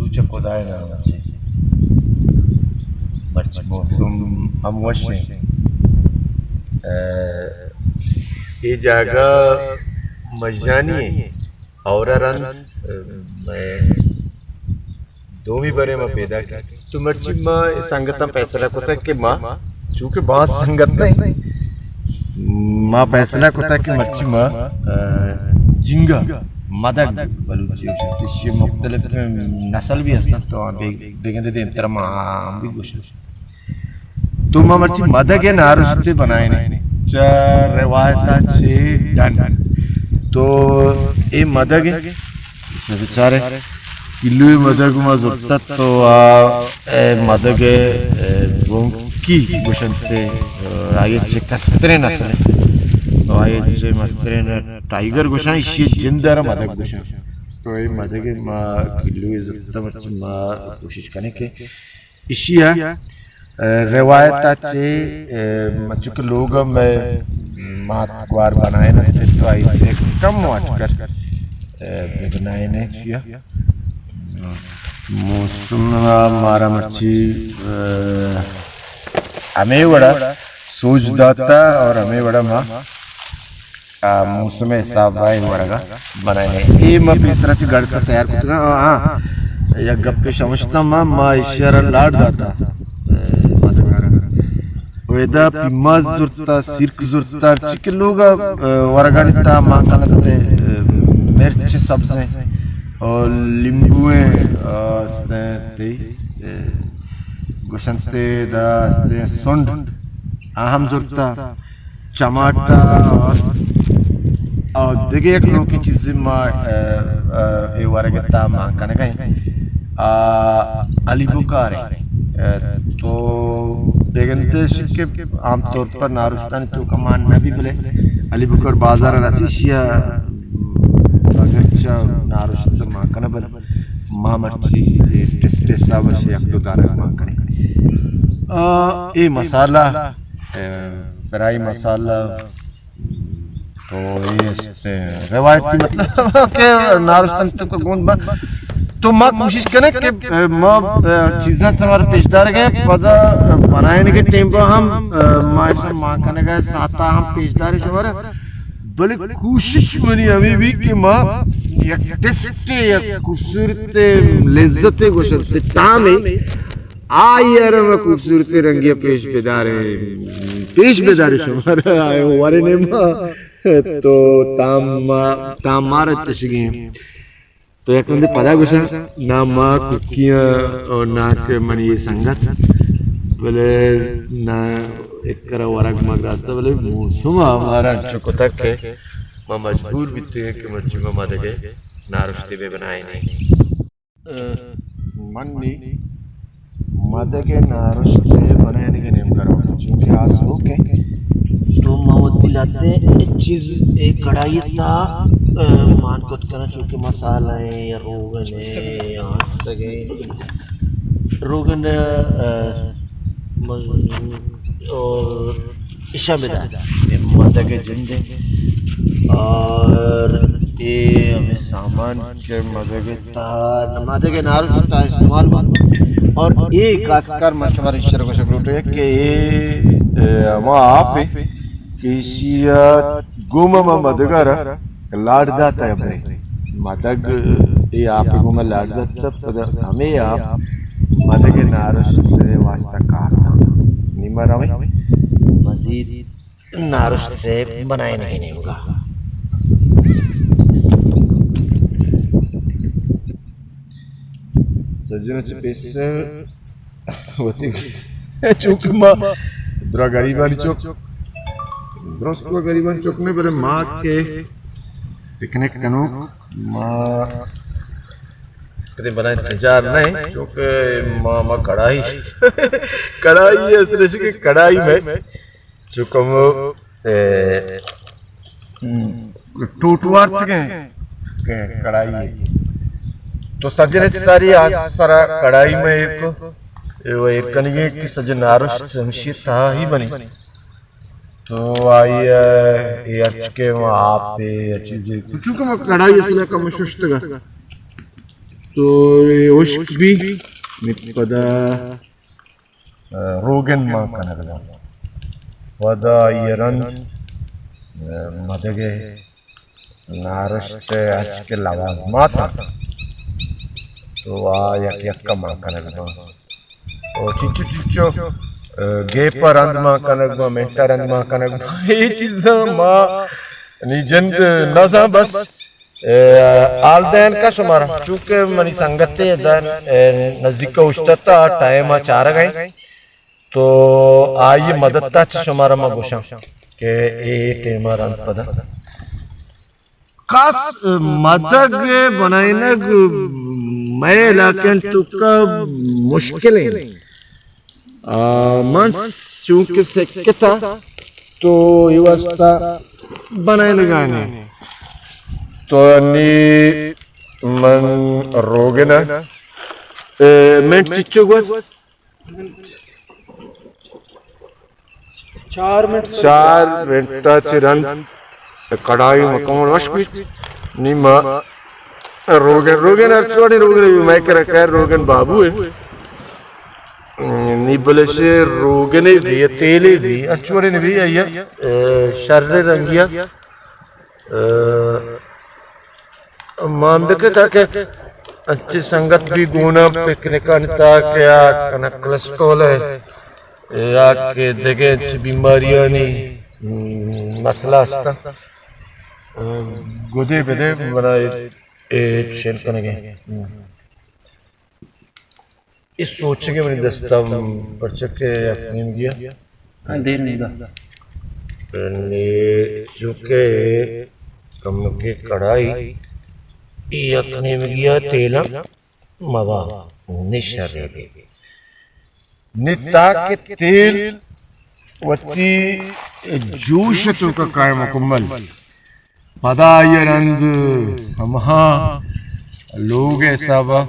Tuğçe Kodayna maçı mevsim hamwaşe ये जगह मजानी है और रन मैं दो भी बरे में पैदा किया तो मर्ची माँ संगत में फैसला होता है कि माँ चूँकि बहुत संगत नहीं माँ फैसला होता है कि मर्ची माँ जिंगा मदद बलूची ये मुख्तलिफ नस्ल भी हसन तो बेगंदे दे तरह माँ भी कुछ तो माँ मर्ची मदद के नारुस्ते बनाए नहीं रवायताचे डन तो ये मदग बेचारे किल्लू मदग मा जोतात तो मदग की गुशनते आयचे कस्तरे नसले तो आयचे मस्तरे टाइगर गुशा इशी जिंदर मदग गुशा तो ये मदग मा किल्लू जोतात मर्ची मा कोशिश करने के इशिया रवायताचे चूँकि लोग में मातवार बनाए ना तो आई कम वाचकर बनाए ने किया मौसम हमारा मच्छी हमें बड़ा सोच दाता और हमें बड़ा माँ मौसम हिसाब भाई वर्गा बनाए ये माँ पिसरा से गढ़ का तैयार करता हाँ या गप्पे समझता माँ इशारा लाड दाता वेदा पिम्माज जुर्ता सिर्क जुर्ता चिकन लोग वरगानिता मांगते मिर्च सब्ज़ें और नींबुए ते गुशंते दास्ते सुंड अहम जुर्ता टमाटा और देखिए एक लोग की चीज़ें माँ ये वरगता मांगने गए अली बुखारे तो बेगंते के आमतौर पर नारुस्तानी तो कमान नबी बोले अली बुकर बाजार रसीशिया बगच्चा नारुस्त माकन बल मामर्ची टेस्ट सावशे अक्तुदार माकने ये मसाला फ्राई मसाला तो ये रवायती मतलब के नारुस्तानी तो गुण बन तो माँ कोशिश करें कि माँ चीज़ें तुम्हारे पेशदार गए पता बनाने के टाइम पर हम माँ करने गए साता हम पेशदार हमारे बड़े कोशिश मनी अभी भी कि माँ एक टेस्ट या खूबसूरत लज्जत गुशरते तामे आयर में खूबसूरत रंगिया पेश बेदार हमारे आए वारे ने माँ तो ताम मारे तशगी तो एक मंदिर पदा गुशा ना माँ कुकियाँ और ना के मनी ये संगत बोले ना एक करा वारक मग रास्ता बोले मौसम हमारा चुकता के माँ मजबूर भी थे कि मर्ची माँ मदगे नारुस्ते पे बनाए नहीं मन्नी मदगे नारुस्ते बनाने के नियम करो क्योंकि आज हो के तो मावती लाते चीज़ एक कढ़ाई था मान को करना चूँकि मसाला है या रोगन है यहाँ सके रोगन और इशाबिदा माता के जिंदे और ये हमें सामान के माता के नारुस का इस्तेमाल और ये खासकर मशवरा इशारे को शक्ल है कि वहाँ आप किसिया गुमा मदगर लाड जाता है अपने मदग ये आप को मैं लाड जाता पर हमें आप मदग के नारुस से वास्ता काटना निमर हमें मज़ीद नारुस से बनाए नहीं होगा सज्जनों से पैसे होती चूक माँ द्रा गरीबानी चौक द्रोस्तो गरीबानी चौक में बड़े माँ के पिकनिक कनो माँ कभी बनाए तजार नहीं क्योंकि माँ कढ़ाई कढ़ाई है इस की कढ़ाई में चुकम टूटवार चुके कढ़ाई है तो सजने सारी सारा कढ़ाई में एक कनिए की सजन नारुश शमशीर था ही बनी तो आई ये के आप पे चीजें कुछ का कढ़ाई इसलिए का मशुष्ट का तो ये उश्क भी निपदा रोगन मां कनगदा वदा यरन मदगे नारस्ट आज के लवाजमात तो आ यक यक मां कनगदा और चिच्चो चिच्चो गे पर अंदमा कनगमा मेंटर अंदमा कनगमा ये चीज़ मां निजंद नज़ा बस आलदैन का शुमारा चूंकि मनी संगते दन नजदीक का उष्टता टाइम चार गए तो आई मददता शुमारा मा गोशा के ए टेमर अंत पदा खास मदद बनाइनग मैं इलाके तुका मुश्किल है मन चूंकि सेकता तो युवस्था बनाए लगाने तो अन्नी मन रोगना मिनट चिच्चो बस 4 मिनट चिरन कड़ाई मकमल वशकुच निमा रोगन अर्चवानी रोगन मैं कर रोगन बाबू है निबलशे रोगने दी तेले दी अर्चवानी ने भी आया शर्रे रंगिया मामले के ताके अच्छी संगत भी गुना पिकनिक अंता क्या कना कोलेस्ट्रॉल है या के देखे बीमारियां नहीं मसला अस्ता गुदे बेदे बना शेयर करेंगे इस सोच के मैंने दस्ता बच्चे के अपने गया देर नहीं दा जो के कम के कढ़ाई यकने में गया तेला मवा निशरे निता के तेल वती जूश तो का काय मुकम्मल पदा ये रंग हमहा लोग ऐसा बा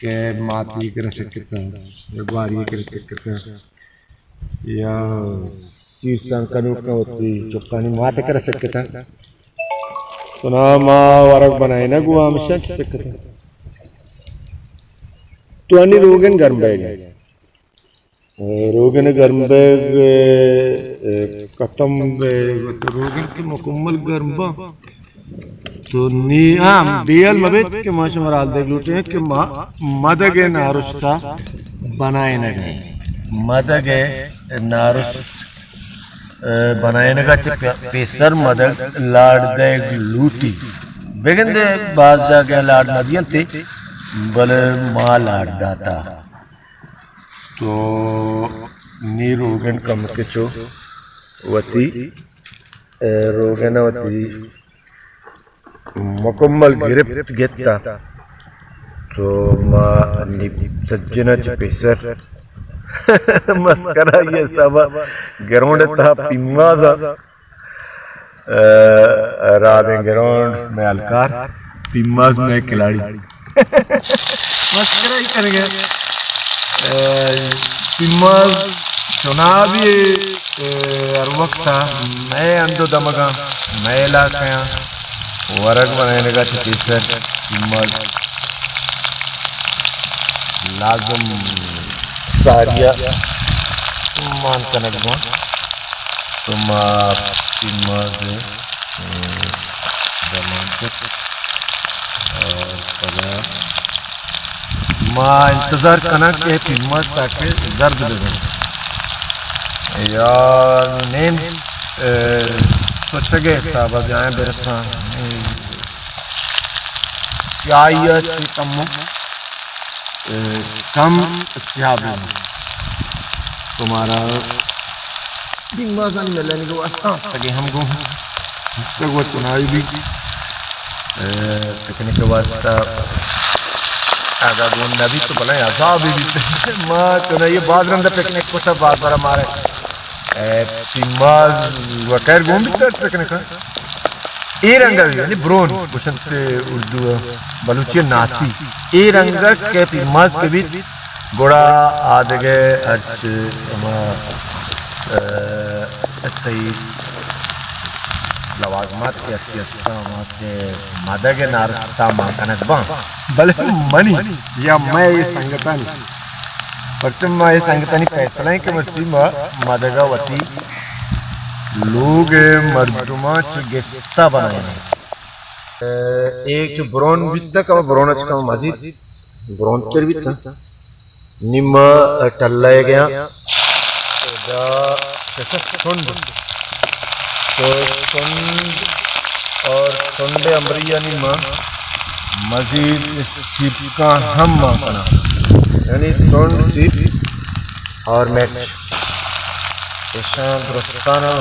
के माती कर सकते हैं बारी कर सकते हैं या शीर्षां कनुक होती चुप्पानी मात कर सकते हैं तो ना माँ वरक बनाए ना गुआ में शक सकते हैं तो अन्य रोगन गर्म बैग रोगन गर्म बैग खत्म रोगन के मुकम्मल गर्म बा तो नी बियल मबेत के माशा मराल देख लूटे हैं कि मदगे नारुस्ता बनाए न गए मदगे नारुस्त बनाए न गए पेसर मदग लाड़ दे लूटी बेगन दे बाज जाके लाड़ नदियां थे बल माँ लाड़ दाता तो नी रोगन कम के चो वती रोगन वती मुकम्मल गिरफ्त गेता तो माँ सज्जना पेसर मस्करा ये सब ग्राउंड था पिम्माजा राधे ग्राउंड में अलकार पिम्माज में खिलाड़ी मस्करा ही कर गया पिम्माज चुनाव हर वक्त था मैं अंदो दमगा मैं इलाका वर्ग बनाने का टीचर पिम्माज लाजम सारिया मान कनक तुम पिम्माज माँ इंतजार करना के पिम्माज ताकि दर्द दे यार नेम सोचगे साहब जाए बेरसा क्या ये कम इस्तेहाब तुम्हारा दिमाग मिलने को सके हमको तक वो चुनावी भी पिकनिक के वास्ता आज़ाद नबी तो भला आज़ाद भी माँ तो ये बाद रंग पिकनिक को सब बात बड़ा मारे पिम्माज वकैर घूम भी कर पिकनिक ए रंगा यानी ब्रोन कुशन से उर्दू बलूची नासी ए रंगा के पिम्माज के बीच गोड़ा आदगे लवाजमात के अत्यस्ता के मदगे नारता माकनक बा बल मनी या मैं ये संगतानी परचम ये संगतानी फैसला है कि मर्ची मदगावती लोग मर्दुमा चिगेस्ता बनाए एक ब्रोन बित्ता का ब्रोन का मजीद ब्रोन कर बित्ता निम टल्लाए गया सुंड तो सुंड और सुंडे अमरिया निम मजीद सीप का हम माना यानी सुंड सीप और मैट ऐसा दुरुस्ताना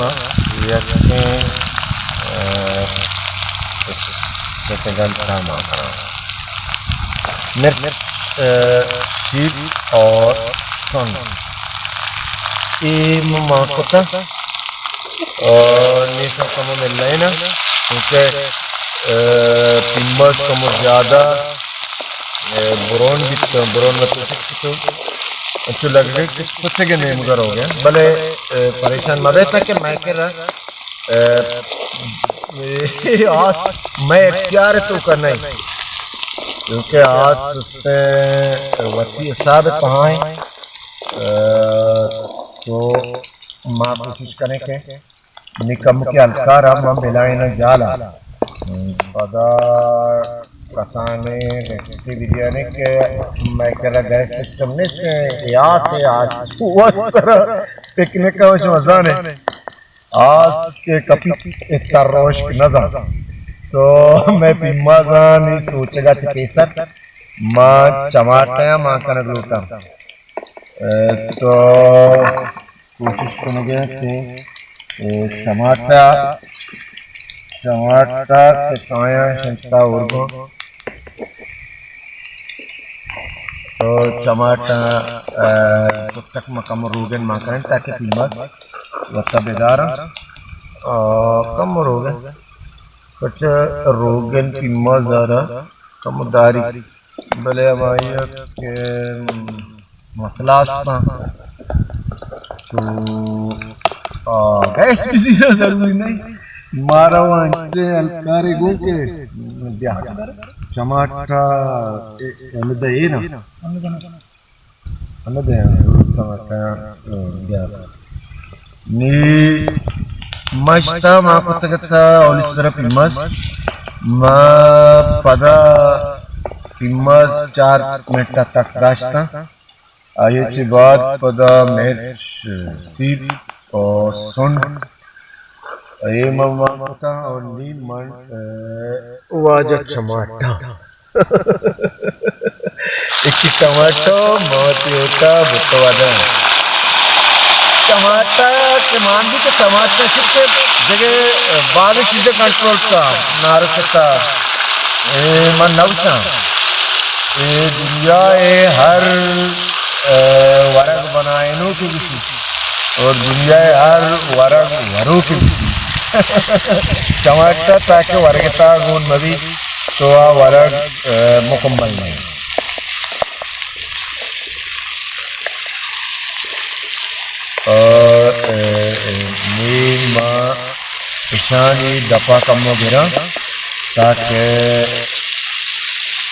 घंटा माना मिर्च सीप और सुंड माकोता और नीचा कम मिल रहे ना क्योंकि पिम्बस कम ज़्यादा ब्रोन भी ब्रोन तो अच्छे लग रहे कि कुछ के नेम कर हो गया भले परेशान मदे तक मैं कह रहा आज मैं इख्तियार तो करना ही क्योंकि आज उससे वती साहब कहाँ है तो माँ कोशिश करें कि निकम के अलकार हम मिलाए न जाला पदा कसाने रेसिपी बिरयानी के मैं कह रहा गैस सिस्टम ने से यहाँ से आज वो सारा पिकनिक का कुछ मजा नहीं आज के कभी इतना रोश नजर तो मैं पिम्मा नहीं सोचेगा चिकेसर माँ टमाटर माँ का नगलूटा तो कोशिश करेंगे कि टमाटर के काया हिंसा उर्गो तो टमाटर तक मकम रोगन माकन ताकि कीमत वत्ता बेदार कम रोगन कुछ रोगन कीमत ज़्यादा कमदारी भले हमारी के मसला तो गैस किसी से जरूरी नहीं मारा वांचे अलकारे गो के टमाटर अन्नद ये ना अन्नद टमाटर नी मस्ता माँ को तकता और इस तरह पिम्मस माँ पदा पिम्मस 4 मिनट तक रास्ता आये के बाद पदा मिर्च सीप और सुंड ये मम्मा होता और नीमन वाजा टमाटर एक टमाटो मौत होता बुतवादा टमाटर के मान भी तो टमाटर से जगह बाद चीजें कंट्रोल का नारकता मन नवसा ये दुनिया ये हर वरग बनाए नो के किसी और दुनिया हर वरग वरों के किसी टमाटर ताकि वर्गता गुण मवी तो आ वरग मुकम्मल नहीं और नीमा इशानी दपा कम गिरा ताकि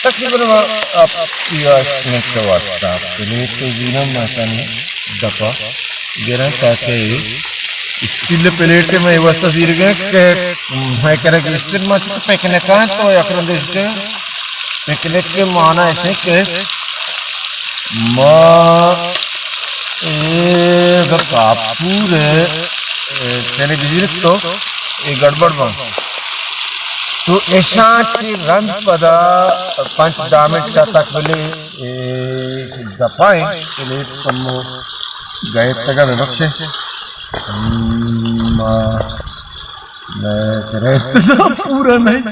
तकरीबन आप के वास्ता के लिए तो जीना मसाने दफा गिरा ताकि स्टील प्लेट में वास्ता सीर गए कि मैं कह रहा कि स्टील में पैकने का तो अकरम देखते पैकने के माना ऐसे कि माँ अगर कापूर तेरे बिजली तो ये गड़बड़ बन तो ऐसा रंग पदा 5 मिनट का तक पहले दफाएं के लिए कम गए तक बख्शे मैं इंतजाम पूरा नहीं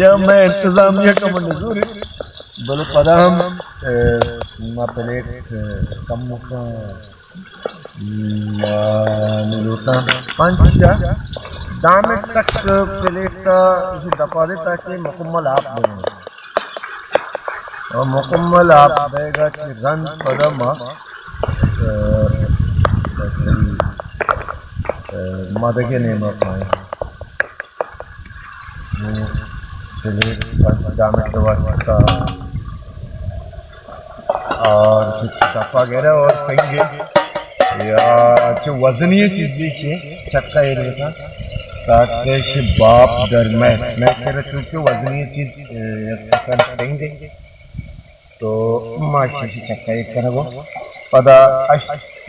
या मैं इंतजामिया का मंजूर है बोलो पदा हम प्लेट कम का मिलता 5 मिनट तक प्लेट का इसे दबा दे ताकि मुकम्मल आप देंगे और मुकम्मल आप देगा कि रंग पदम मदगे नेम पाए डायमीटर वास्ता और चक्का वगैरह और सही या जो वजनीय चीज़ें के चक्का एरिया का ताकि बाप दर मैं कह रहा हूँ कि वजनीय चीज़ सही तो माशी की चक्का एक करा वो पदा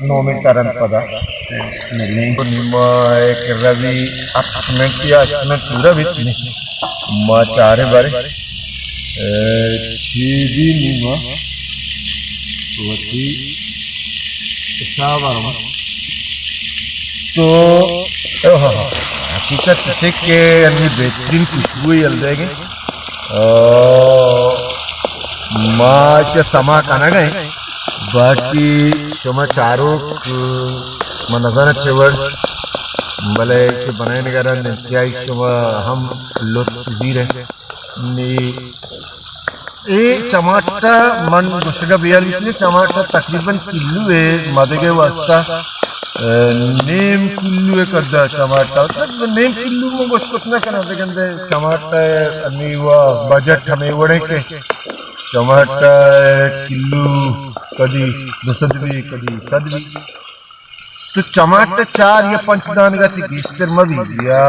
नोमीटर पदा एक रवि अटमेंट या अटमेंट पूरा भी माँ चारे बारे चीज़ी निमा वती तो हकीकत से के अन्य बेहतरीन खुशबू ही हल देंगे माँ से समा खाना गए बाकी समाचारों मनजर चेवर भले से बनाए नगर नित्याई हम लुत्फ जीरे ये टमाटर मन गुस्सा बियाल इसलिए टमाटर तकरीबन किलो है मदगे वास्ता नेम किलो है करदा टमाटर तक नेम किलो में कुछ ना करना देखते टमाटर अन्नी हुआ बजट हमें वड़े के टमाटर किलो कदी 200 कदी 100 तो टमाटर 4 या 5 दान का चिकिस्तर मवी या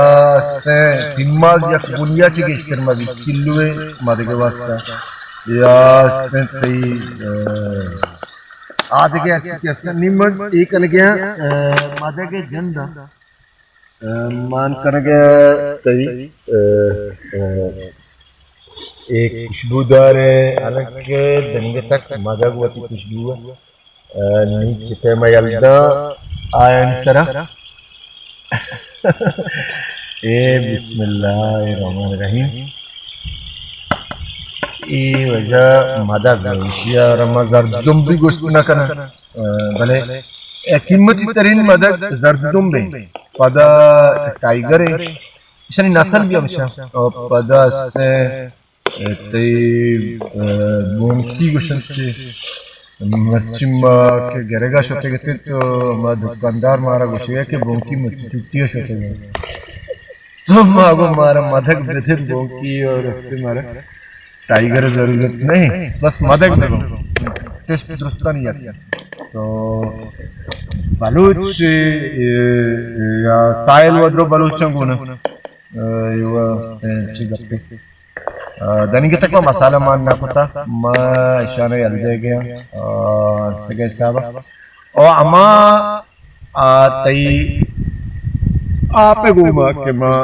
दिमाग या बुनिया चिकिस्तर मवी किलो है मदगे वास्ता या आधे के अच्छी निम्न एक अलग मदे के जंदा मान कर गया एक खुशबूदार अलग के दंगे तक मदग वती खुशबू नीचे में यल्दा आयन सरा ए बिस्मिल्लाहिर्रहमानिर्रहीम ये वजह मदद गौशिया रमा जर्दुम भी गोश्त न करना भले कीमती तरीन मदद जर्दुम भी पदा टाइगर है इसने नस्ल भी हमशा और पदा से ते बोंकी गोश्त के मच्छिमा के गरेगा शोते के तो हमारा दुकानदार मारा गोशिया के बोंकी मच्छी शोते गए तो मागो मारा मदद बेथे बोंकी और उसके मारा टाइगर जरूरत नहीं बस मदद करो टेस्ट दुरुस्त नहीं आती तो बलूच या साइल वद्रो बलूचों को ना युवा चिगप्पे दनी के तक में मसाला मारना पड़ता मैं इशारे हल दे गया सगे साहब और अमा तई आप घूमा के माँ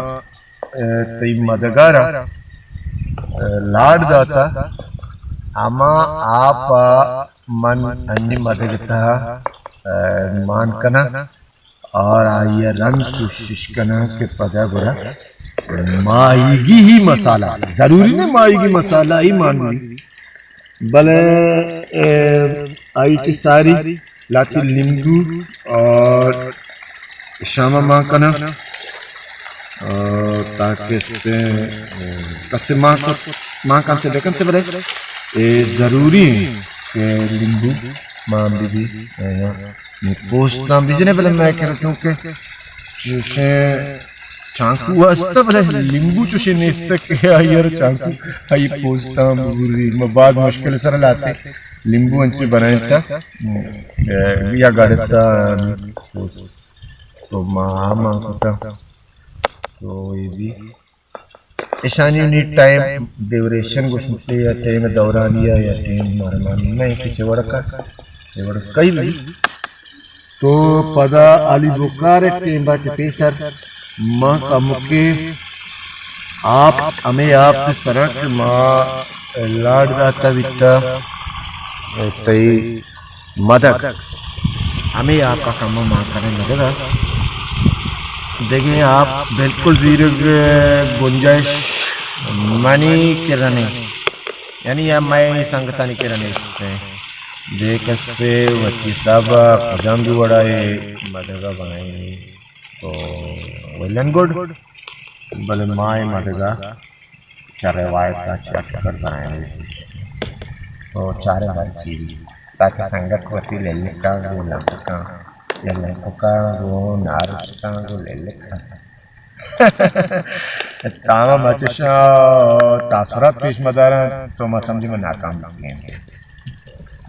तई मदगारा लाड दाता अमा आप मन अन्य मदगता मान कना और आइए रंग कोशिश कना के पदा बुरा माईगी ही मसाला जरूरी नहीं माईगी मसाला ही मान ली भले आई सारी लाती नींबू और शामा माँ कना ताकि कसे माँ काम से देखते से बड़े जरूरी है नींबू माँ भी पोस्ट नाम भी जने भले मैं कह रहा हूँ कि जैसे चाकू वास्ता भले नींबू चुशे नेस्ते के यार चाकू हाई पोस्ट नाम बुरी मैं बाद मुश्किल सर लाते नींबू अंचे बनाए था या गाड़ता तो माँ कुत्ता तो ये भी ईशानी नी टाइम ड्यूरेशन गुस्से या टाइम दौरानिया या टाइम मारमान नहीं कि चवड़का कई भी तो पदा अली बुकार टाइम बाच पेसर माँ का मुके आप हमें आप से सरक माँ लाड दाता बिता तई मदद हमें आपका काम माँ करने लगेगा देखिए आप बिल्कुल जीरो गुंजाइश मनी किरने यानी या मैं संगता नहीं किरने देख से वची सब पजाम भी बड़ा है मदगा बनाई तो वेलन गुड भले माए मदगा चार रवायत का चट कर बनाए तो चारे बार चीज ताकि संगत वती लेने का वो लगता Lepokango, Naruskango, Leleka. Tama Machisha, Tasura Fish Madara, Thomas Samjima Nakam.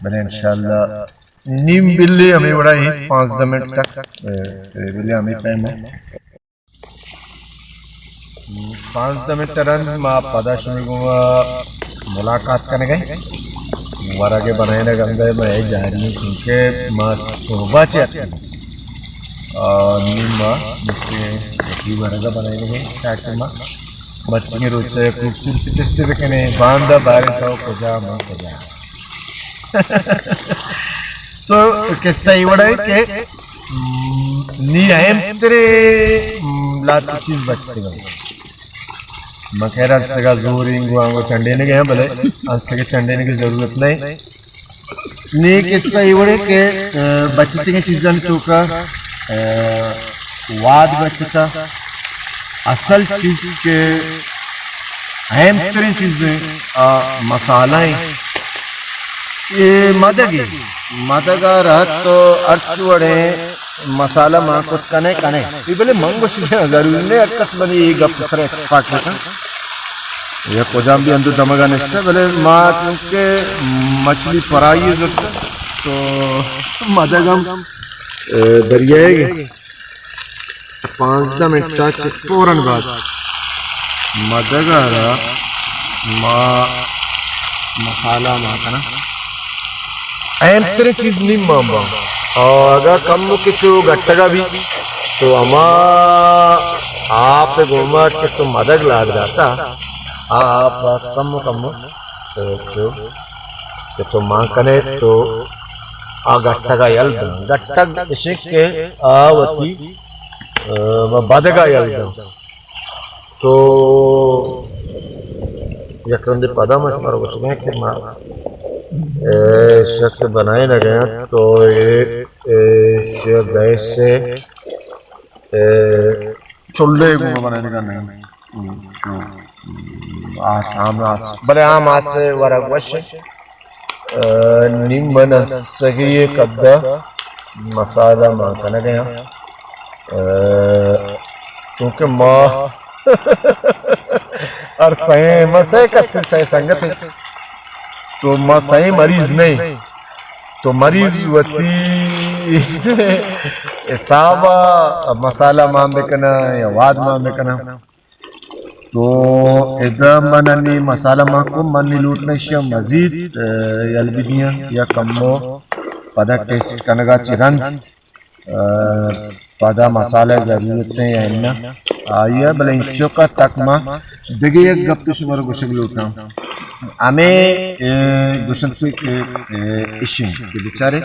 But inshallah, Nim Billy, Amibra, 5 minutes तक William time 5 मिनट तरन माँ पदाशनी को मुलाकात करने गए वारा के बनाए ना गंगा में आई जा रही हूँ क्योंकि माँ सुबह चेक नीम माँ जिससे ये वारा का बनाए गए ताकि माँ बच्चे के रोज से खूबसूरती टेस्ट से कहने बांधा बारिश हो कुजा माँ कुजा तो किस्सा ये बड़ा है कि नी अहम तेरे लाती चीज बचती है मखेरा से का जोर इंगु आंगो चंडे ने गए भले आज से चंडे ने की जरूरत नहीं ने किस्सा ये बड़े के बचती की चीज़ें चौका वाद बचता असल चीज के अहम तरीन चीजें मसालाएं ये मदगा रहत तो अर्थ वड़े मसाला माँ कुछ कने कने ये बोले मंगो सीधे जरूरी नहीं अक्कस बनी ये गप सरे पाक में ये कोजाम भी अंदर दमगा निश्चय बोले माँ क्योंकि मछली पराई है तो मदगम दरियाएगे 5 मिनट फौरन बाद मदगारा माँ मसाला माँ का ना अहम तरह चीज नहीं मांबा और अगर कम किचु गट्टगा भी तो अमा आप घूमा के तो मदद लाग जाता आप कम तो मां कने तो आ गट्टगा यल गट्टग इसे के आवती बदगा यल तो यकंदे पदा मत मारो कुछ नहीं कि मां शख्स बनाए लगे तो एक गैस से चुल्ले को बनाने का नहीं आसाम बड़े आम आस से वरक वश नीम बना सही कब्दा मसाला माँ करने गया क्योंकि माँ और सही मसे का सही संगत है तो माँ सही मरीज नहीं तो मरीज वती सावा मसाला मां बेकना या वाद मां बेकना तो इधर मननी मसाला मां को मनी लूटने से मजीद यलबिनिया या कमो पदा टेस्ट कनगा चिरन पदा मसाला जरूरत नहीं है ना आइए भले इंचों का तक मां देखिए एक गप्पी सुमर गुशक लूटना हमें गुशन से इशिम के बेचारे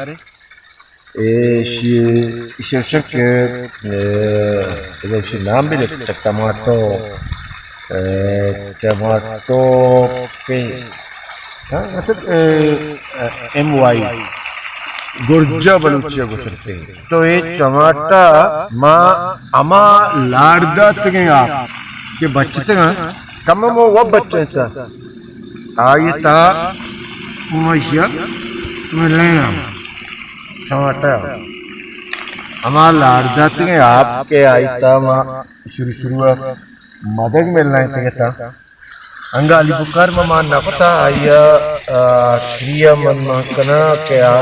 इशक के नाम भी लेते टमाटो पेस्ट हाँ मतलब MY गुर्जा बलूचिया गुशन से तो ये टमाटा माँ अमा लाड़दा तक आप के बच्चे हैं कम वो बच्चे था आयता मशिया मिलेगा टमाटर हमारा लाड़दाते हैं आपके आयता शुरू मदद मिलना है था अंगाली बुकार मान ना पता आया क्रिया मन कना क्या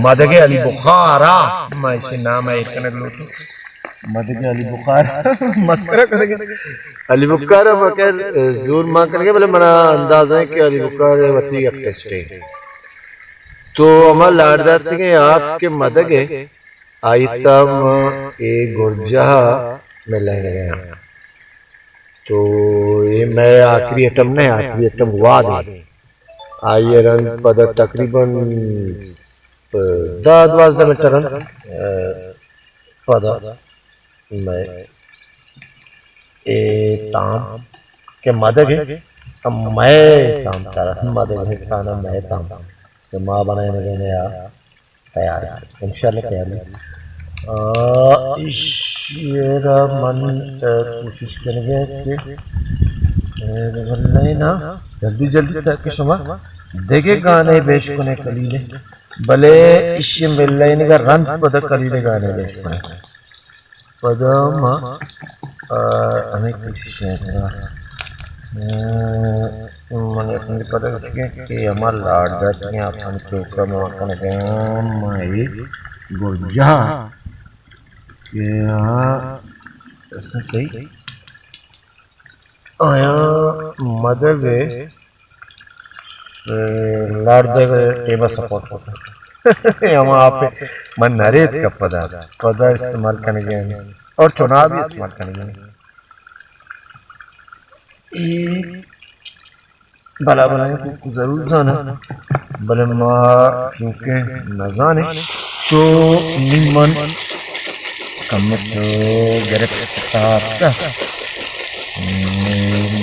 मदगे अली बुखारा मैं नाम है इतना लोटो मदगे अली बुखार मस्करा करेंगे अली बुखार मकर जोर मां करेंगे बोले मना अंदाजा है कि अली बुखार वती टेस्ट है तो हमारा लाड़दाते के आपके मदगे आइतम ए गुर्जा में लेने गया तो ये मैं आखिरी आइटम नहीं आखिरी आइटम वाद है आइए रन पद तकरीबन 10-12 मिनट रन पदा मैं ए ताम के मदद है अब मैं ताम तारा मदद है खाना मैं ताम तो माँ बनाए देने या तैयार है इंशाल्लाह तैयार है ईश्वरा मन कोशिश करेंगे कि नहीं ना जल्दी जल्दी ताकि सुमा देखे गाने बेशकुने कलीले भले इश्य मिल्लैन का रंग पद कलीले गाने बेशकुने पद मा हमें कुछ मैंने अपने पता कि हमारा लाड जाती है अपन चौका में अपन गया माई गोजा के यहाँ ऐसा सही आया मदद लाड जगह टेबल सपोर्ट होता है हम आप मन नरेट का पदा इस्तेमाल करने गए और चुनाव भी इस्तेमाल करने गए भला भला को जरूर जाना भले माँ क्योंकि न जाने तो निमन कम तो गिरफ्तार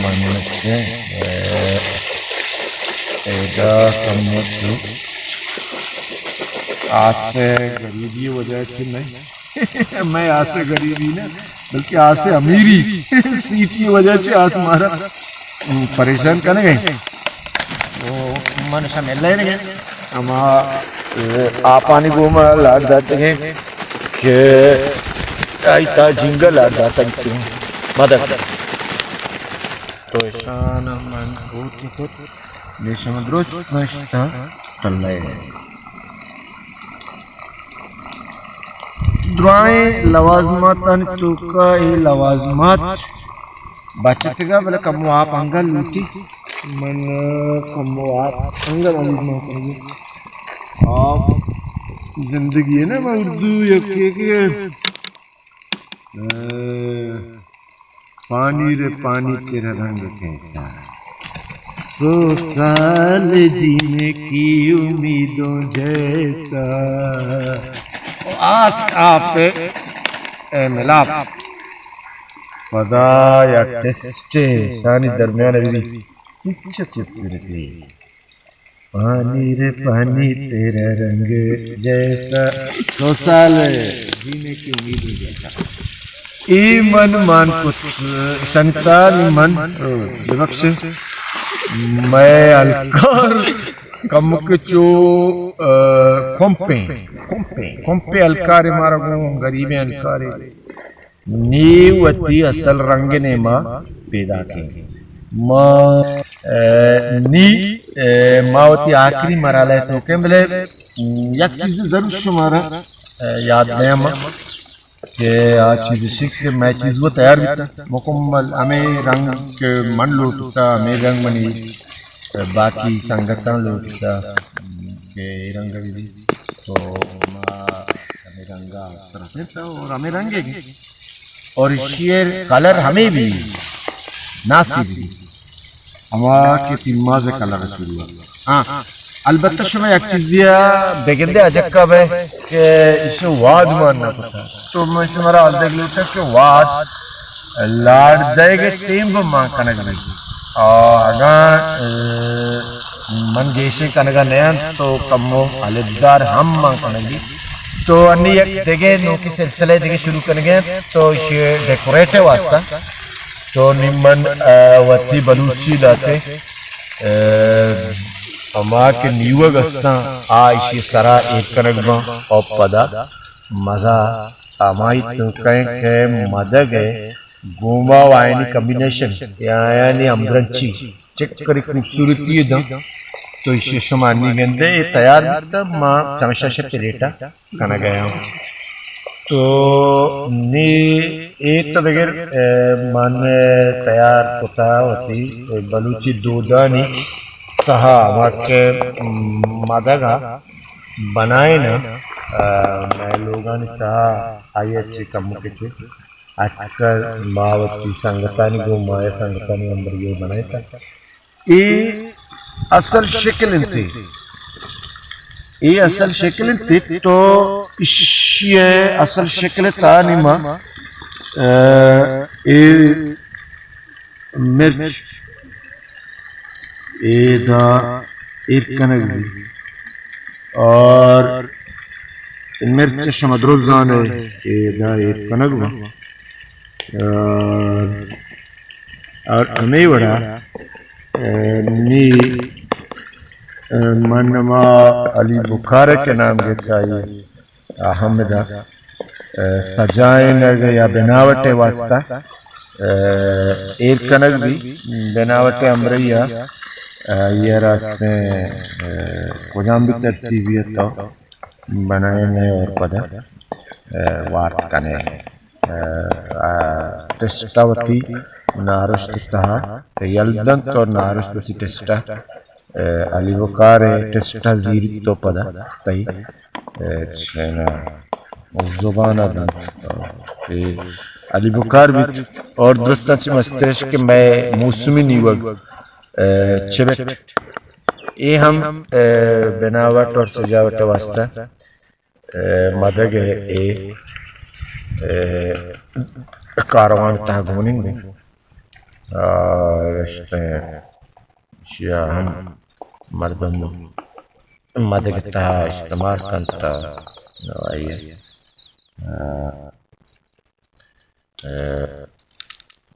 मन से एदा कम तो आज से गरीबी वजह से नहीं मैं आज से गरीबी ना बल्कि आज से अमीरी सीट की वजह से आज हमारा परेशान करने गए वो मनुष्य मिल रहे नहीं हम आपानी को मैं लाड जाते हैं कि आइता जिंगल लाड जाता हैं मदद तो शान मन को निशम द्रोस्त नष्टा तल्ले दुआएं लवाजमातन तुका ये लवाजमात बचत का बोले कम आप अंगल लूटी मन कम आप अंगल अलीमा करेंगे आप जिंदगी है ना मैं उर्दू के पानी रे पानी तेरा रंग कैसा 100 साल जीने की उम्मीदों जैसा आस आप मिलाप पदा या टेस्टे सानी दरमियान अभी चिप्स चिप्स रहती पानी रे पानी तेरा रंग जैसा 100 साल जीने की उम्मीद जैसा ई मन मान कुछ संतान मन विवक्ष मैं अलकार कमुकचो कंपे अलकारे मारा गरीबे अलकारे नीवती असल रंग ने माँ पैदा की माँ नी मावती आखिरी मराला है तो क्या बोले एक चीज़ जरूर शुमारा याद नहीं माँ कि आज चीज़ सीख मैं चीज़ वो तैयार भी था मुकम्मल हमें रंग के मन लूटता हमें रंग बनी बाकी संगठन लूटता के रंग भी तो माँ हमें रंगा तरह से था और हमें रंगेगी और शेर कलर हमें भी नासिब भी हमारे तिम्मा से कलर शुरू हुआ हाँ अलबत्ता शुमा एक चीज़िया बेगंदे अजक्का बे कि इसे वाद मानना पड़ता तो मैं शुमारा आल देख लेता कि वाद लाड देगे टीम को मां कनक भी और अगर मन गेशे कनका नया तो कमो अलगदार हम मां कनक भी तो अन्य एक देखे नो की सिलसिले देखे शुरू करेंगे तो ये डेकोरेटिव वास्ता तो निम्मन वती बलूची लाते अमा के नीवग अस्ता आइशी सरा एक कनक और पदा मजा अमाई तो कहीं के मदद है गोमा वायनी कॉम्बिनेशन यानी अमरंची चेक करी खूबसूरती है दम तो इसे शमानी गंदे तैयार तब माँ चमचा से पेरेटा कना गया हूँ तो नी एक तो बगैर मन तैयार होता होती बलूची दूधानी कहा वाक्य मदगा बनाए ना मैं लोगों ने कहा आई अच्छी कम के थे आजकल मावती संगतानी को माया संगतानी अंदर ये बनाए था ये असल शक्ल थी ये असल शक्ल थी तो ये असल शक्ल था नहीं माँ ये मिर्च एदा एक कनक भी और मिर्च शमद्रोजान है एदा एक कनक भी और हमें बड़ा नी मनमा अली बुखारे के नाम देता ये अहमद सजाइन या बनावट वास्ता एक कनक भी बनावट अमरैया ये रास्ते कुजाम भी तरतीबियत तो बनाए ने और पदा वार्त कने टेस्टावती नारुष्टता यल्दन तो नारुष्टती टेस्टा अली बुखारे टेस्टा जीरी तो पदा तई चेना जुबान अली बुखार भी और दुरुस्त मस्तिष्क के मैं मौसमी नीवग चिबेट ये हम बनावट और सजावट वास्ता मदद ए कारवान तह घूमेंगे और हम मर्दम मदद तह इस्तेमाल करता आइए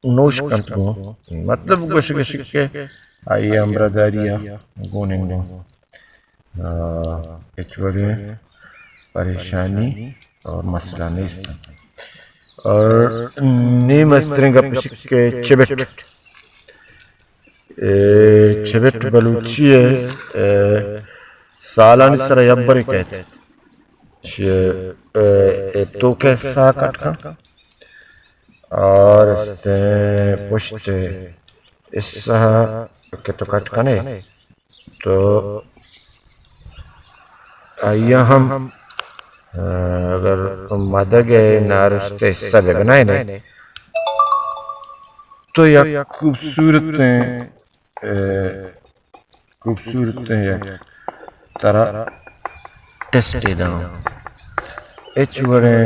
नोश कंटो मतलब कुछ के आइए अम्रदारिया घूमेंगे इचवरे परेशानी और मसला नहीं और नी मस्तरें के चिबेट चिबेट बलूची है सालानी सर यब्बरी कहते तो कैसा कटका और इससे पुष्ट इस के तो कटका नहीं तो आइया हम अगर मदद नारुस्ते हिस्सा बनाए ने तो यह खूबसूरत या तरह टेस्ट एचवरे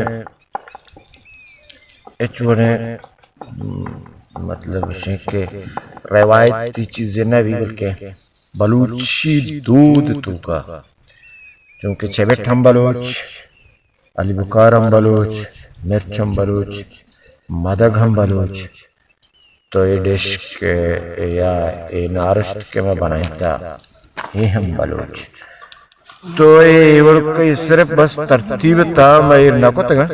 मतलब के रवायती चीज़ें न भी बल्कि बलूची दूध तो का क्योंकि चिबेट हम बलोच अली बुखार हम बलोच मिर्च हम बलोच मदग हम बलोच तो ये डिश के या ये नारुष्ट के मैं बनाया था ये हम बलोच तो ये वर्क सिर्फ बस तरतीब था मैं ना को तगा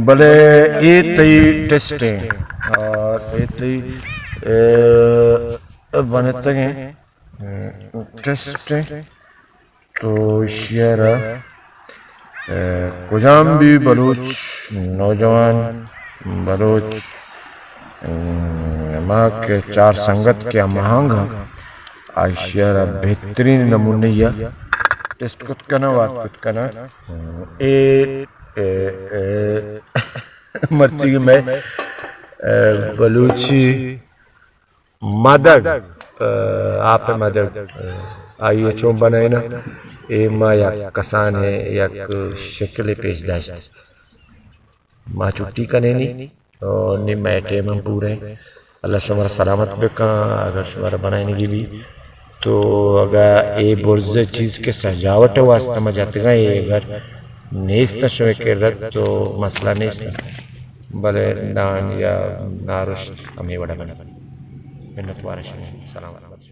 भले ये तई टेस्ट है और ये तई बने तगे टेस्ट है तो शेयर कुजाम भी बलूच नौजवान बलूच माँ के चार संगत के महंग आशियार बेहतरीन नमूने या टेस्ट कुछ करना बात कुछ करना मर्ची में बलूची मदद आप मदद आइए चों बनाए ना ए माँ या कसान है या शक्ल पेश दाश्त माँ छुट्टी करने नहीं और नि मैटे में पूरे अल्लाह शुमारा सलामत पे का अगर शुमारा बनाने की भी तो अगर ये बुर्ज चीज़ के सजावट वास्ते में जाते गए अगर नेस्त शवे के रद तो मसला नेस्त भले दान या नारुश हमें बड़ा बना मिन्नत वारश सलामत